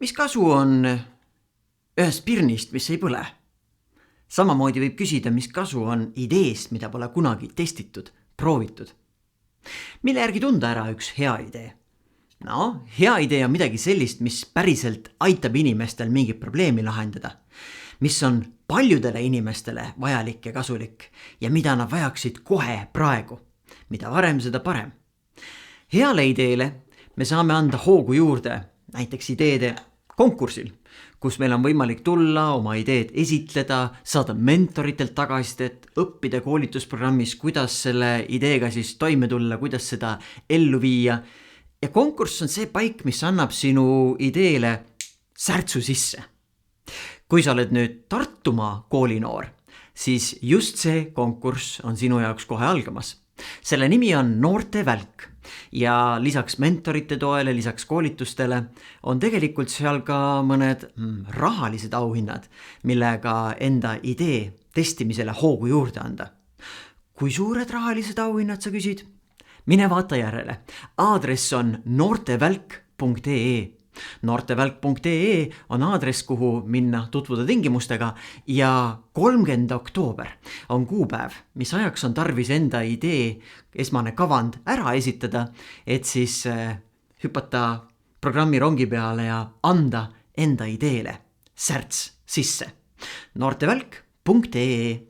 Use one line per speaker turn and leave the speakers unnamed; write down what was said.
Mis kasu on ühest pirnist, mis ei põle? Samamoodi võib küsida, mis kasu on ideest, mida pole kunagi testitud, proovitud. Mille järgi tunda ära üks hea idee? No, hea idee on midagi sellist, mis päriselt aitab inimestel mingit probleemi lahendada, mis on paljudele inimestele vajalik ja kasulik ja mida nad vajaksid kohe praegu. Mida varem, seda parem. Heale ideele me saame anda hoogu juurde näiteks ideede konkursil, kus meil on võimalik tulla, oma ideed esitleda, saada mentoritelt tagasisidet, õppida koolitusprogrammis, kuidas selle ideega siis toime tulla, kuidas seda ellu viia. Ja konkurss on see paik, mis annab sinu ideele särtsu sisse. Kui sa oled nüüd Tartumaa koolinoor, siis just see konkurss on sinu jaoks kohe algamas. Selle nimi on Noorte välk ja lisaks mentorite toele, lisaks koolitustele on tegelikult seal ka mõned rahalised auhinnad, millega enda idee testimisele hoogu juurde anda. Kui suured rahalised auhinnad, sa küsid? Mine vaata järele. Aadress on noortevälk.ee. Noortevälk.ee on aadress, kuhu minna tutvuda tingimustega ja 30. oktoober on kuupäev, mis ajaks on tarvis enda idee esmane kavand ära esitada, et siis hüpata programmi rongi peale ja anda enda ideele särts sisse. noortevälk.ee